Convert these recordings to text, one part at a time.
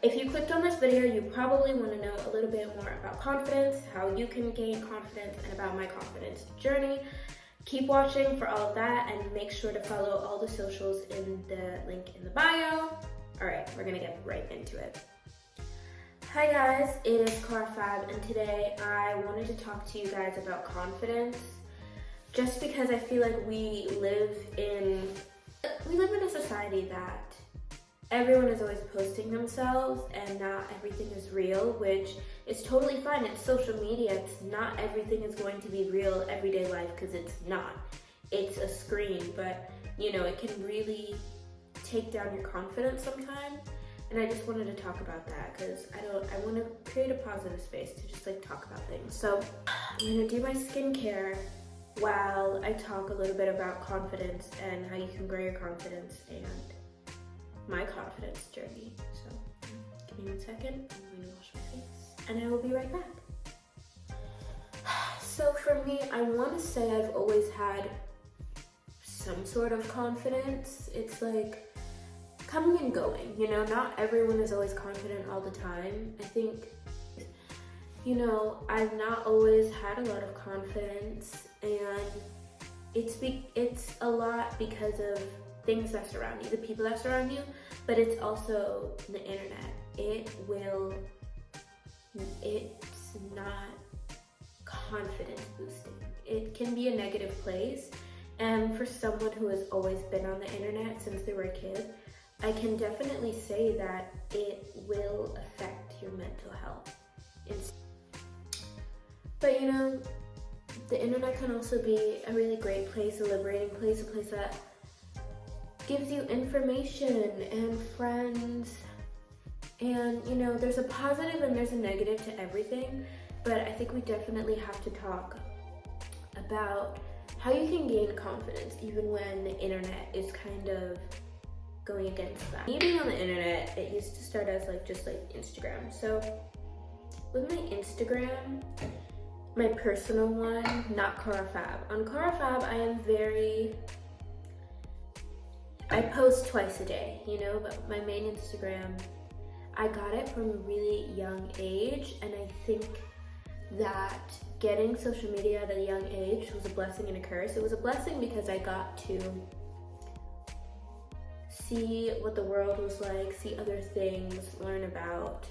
If you clicked on this video, you probably want to know a little bit more about confidence, how you can gain confidence, and about my confidence journey. Keep watching for all of that, and make sure to follow all the socials in the link in the bio. All right, we're gonna get right into it. Hi guys, it is Cara Fab, and today I wanted to talk to you guys about confidence, just because I feel like we live in a society that everyone is always posting themselves and not everything is real, which is totally fine. It's social media. It's not everything is going to be real everyday life, because it's not. It's a screen, but you know, it can really take down your confidence sometimes. And I just wanted to talk about that because I want to create a positive space to just like talk about things. So I'm gonna do my skincare while I talk a little bit about confidence and how you can grow your confidence and my confidence journey. So give me 1 second, I'm going to wash my face and I will be right back. So for me, I want to say I've always had some sort of confidence. It's like coming and going, you know, not everyone is always confident all the time. I think, you know, I've not always had a lot of confidence, and it's a lot because of things that surround you, the people that surround you, but it's also the internet. It's not confidence boosting. It can be a negative place, and for someone who has always been on the internet since they were a kid, I can definitely say that it will affect your mental health. But you know, the internet can also be a really great place, a liberating place, a place that gives you information and friends. And you know, there's a positive and there's a negative to everything, but I think we definitely have to talk about how you can gain confidence even when the internet is kind of going against that. Me being on the internet, it used to start as just like Instagram. So with my Instagram, my personal one, not Cara Fab. On Cara Fab, I post twice a day, you know, but my main Instagram, I got it from a really young age, and I think that getting social media at a young age was a blessing and a curse. It was a blessing because I got to see what the world was like, see other things, learn about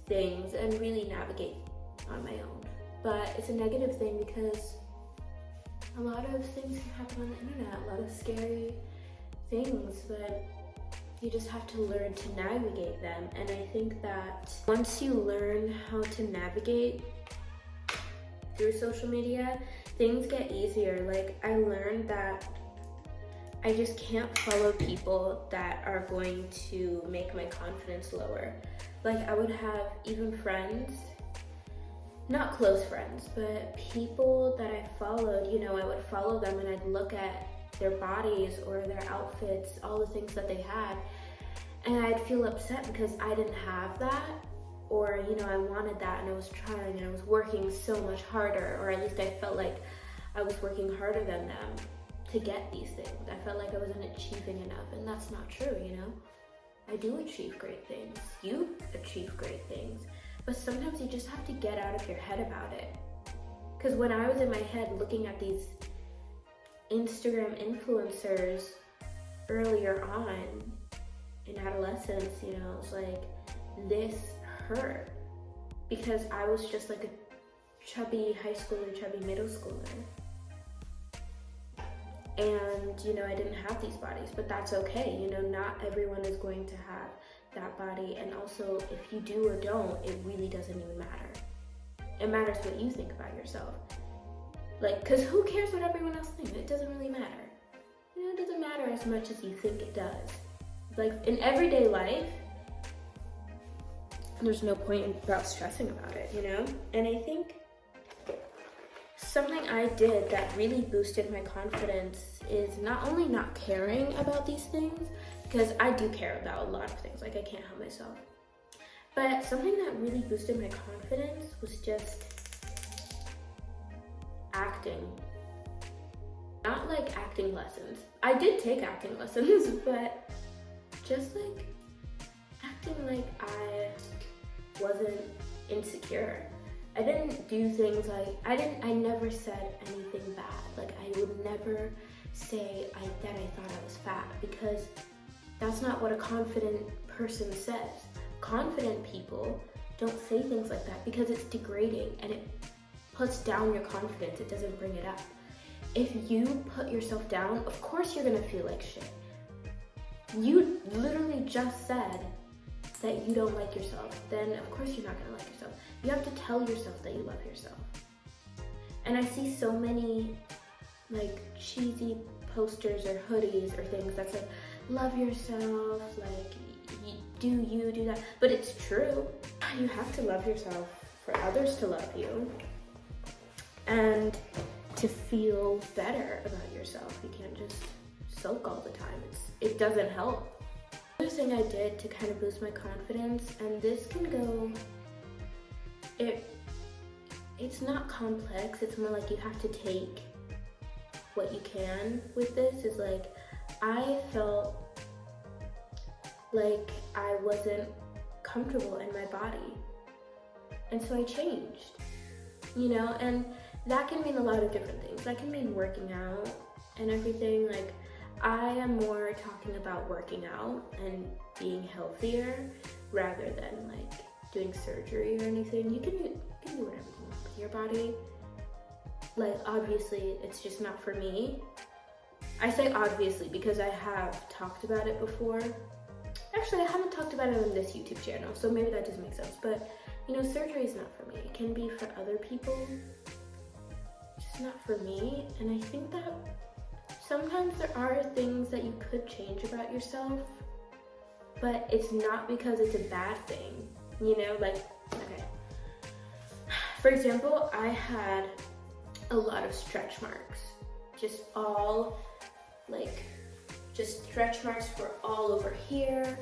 things, and really navigate on my own. But it's a negative thing because a lot of things can happen on the internet, a lot of scary things, but you just have to learn to navigate them. And I think that once you learn how to navigate through social media, things get easier. Like, I learned that I just can't follow people that are going to make my confidence lower. Like, I would have even friends, not close friends, but people that I followed, you know, I would follow them and I'd look at their bodies or their outfits, all the things that they had, and I'd feel upset because I didn't have that, or, you know, I wanted that and I was trying and I was working so much harder, or at least I felt like I was working harder than them to get these things. I felt like I wasn't achieving enough, and that's not true, you know? I do achieve great things. You achieve great things. But sometimes you just have to get out of your head about it. Because when I was in my head looking at these Instagram influencers earlier on in adolescence, you know, it was like, this hurt. Because I was just like a chubby high schooler, chubby middle schooler. And, you know, I didn't have these bodies, but that's okay. You know, not everyone is going to have that body. And also, if you do or don't, it really doesn't even matter. It matters what you think about yourself. Like, because who cares what everyone else thinks? It doesn't really matter. You know, it doesn't matter as much as you think it does. Like, in everyday life, there's no point about stressing about it, you know? And I think something I did that really boosted my confidence is not only not caring about these things, because I do care about a lot of things, like I can't help myself, but something that really boosted my confidence was just acting. Not like acting lessons. I did take acting lessons, but just like acting like I insecure. I didn't do things like, I never said anything bad. Like, I would never say that I thought I was fat, because that's not what a confident person says. Confident people don't say things like that because it's degrading and it puts down your confidence. It doesn't bring it up. If you put yourself down, of course you're gonna feel like shit. You literally just said that you don't like yourself. Then of course you're not gonna like yourself. You have to tell yourself that you love yourself. And I see so many like cheesy posters or hoodies or things that's like, love yourself, like you do that. But it's true. You have to love yourself for others to love you and to feel better about yourself. You can't just sulk all the time. It doesn't help. Another thing I did to kind of boost my confidence, and this can go, it's not complex, it's more like you have to take what you can with this, is like, I felt like I wasn't comfortable in my body. And so I changed, you know, and that can mean a lot of different things. That can mean working out and everything. Like, I am more talking about working out and being healthier rather than like doing surgery or anything. You can do whatever you want with your body. Like, obviously, it's just not for me. I say obviously because I have talked about it before. Actually, I haven't talked about it on this YouTube channel, so maybe that doesn't make sense. But, you know, surgery is not for me. It can be for other people. It's just not for me. And I think that sometimes there are things that you could change about yourself, but it's not because it's a bad thing. You know, like, okay. For example, I had a lot of stretch marks. Just stretch marks were all over here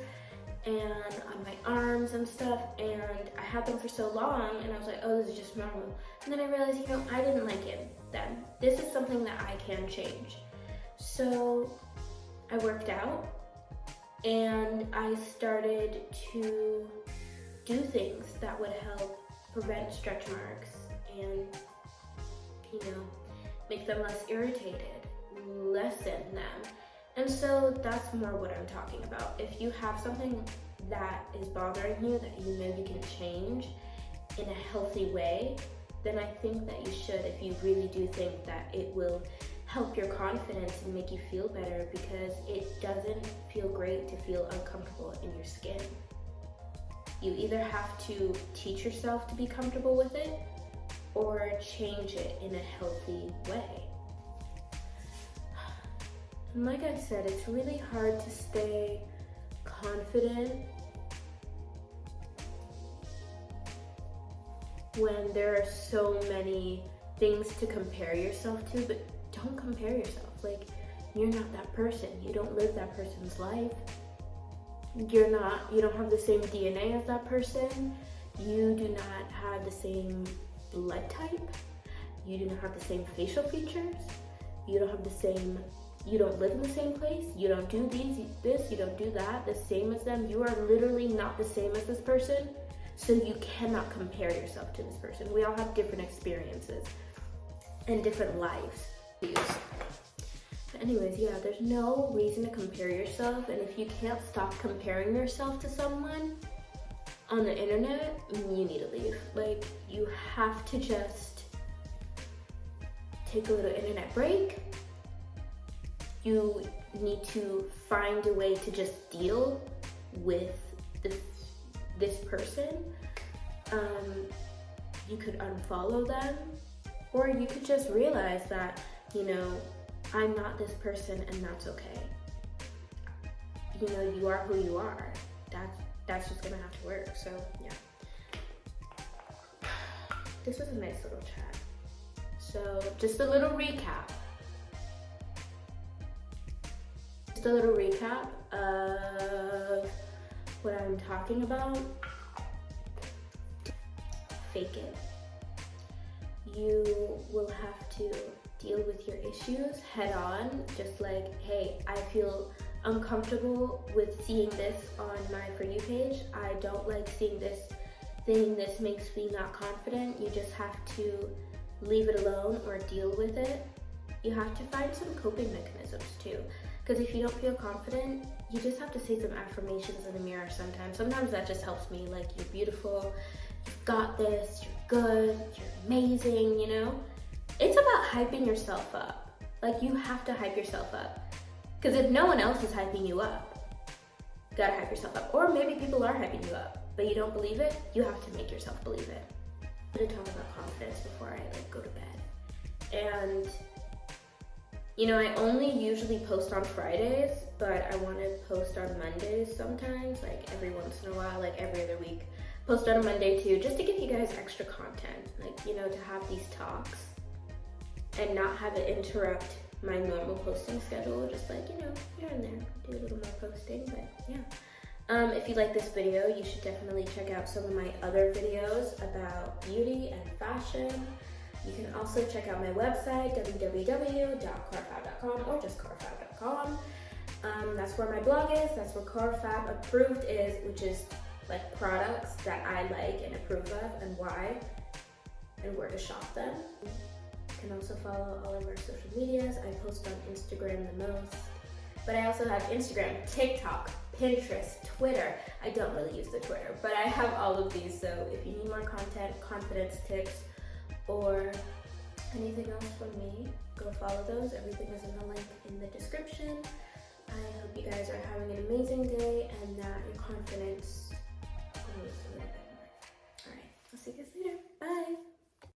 and on my arms and stuff, and I had them for so long and I was like, oh, this is just normal. And then I realized, you know, I didn't like it then. This is something that I can change. So I worked out and I started to do things that would help prevent stretch marks and, you know, make them less irritated, lessen them. And so that's more what I'm talking about. If you have something that is bothering you that you know you can change in a healthy way, then I think that you should, if you really do think that it will help your confidence and make you feel better, because it doesn't feel great to feel uncomfortable in your skin. You either have to teach yourself to be comfortable with it or change it in a healthy way. And like I said, it's really hard to stay confident when there are so many things to compare yourself to, but don't compare yourself. Like, you're not that person. You don't live that person's life. You don't have the same DNA as that person. You do not have the same blood type. You do not have the same facial features. You don't live in the same place. You don't do this, you don't do that, the same as them. You are literally not the same as this person. So you cannot compare yourself to this person. We all have different experiences and different lives. But anyways, yeah, there's no reason to compare yourself. And if you can't stop comparing yourself to someone on the internet, you need to leave. Like, you have to just take a little internet break. You need to find a way to just deal with this person. You could unfollow them, or you could just realize that, you know, I'm not this person and that's okay. You know, you are who you are. That's just gonna have to work, so yeah. This was a nice little chat. So just a little recap. Just a little recap of what I'm talking about. Fake it. You will have to deal with your issues head on. Just like, hey, I feel uncomfortable with seeing this on my For You page. I don't like seeing this thing that makes me not confident, you just have to leave it alone or deal with it. You have to find some coping mechanisms too. Because if you don't feel confident, you just have to say some affirmations in the mirror sometimes. Sometimes that just helps me, like, you're beautiful, you've got this, you're good, you're amazing, you know? It's about hyping yourself up. Like, you have to hype yourself up. Because if no one else is hyping you up, you gotta hype yourself up. Or maybe people are hyping you up, but you don't believe it, you have to make yourself believe it. I'm gonna talk about confidence before I go to bed. And you know, I only usually post on Fridays, but I want to post on Mondays sometimes, like every once in a while, like every other week. Post on a Monday too, just to give you guys extra content, like, you know, to have these talks and not have it interrupt my normal posting schedule. Just like, you know, here and there, do a little more posting, but yeah. If you like this video, you should definitely check out some of my other videos about beauty and fashion. You can also check out my website, www.carfab.com, or just carfab.com. That's where my blog is. That's where Carfab Approved is, which is like products that I like and approve of and why and where to shop them. You can also follow all of our social medias. I post on Instagram the most, but I also have Instagram, TikTok, Pinterest, Twitter. I don't really use the Twitter, but I have all of these. So if you need more content, confidence tips, or anything else from me, go follow those. Everything is in the link in the description. I hope you guys are having an amazing day and that your confidence grows a little bit more. All right, I'll see you guys later. Bye.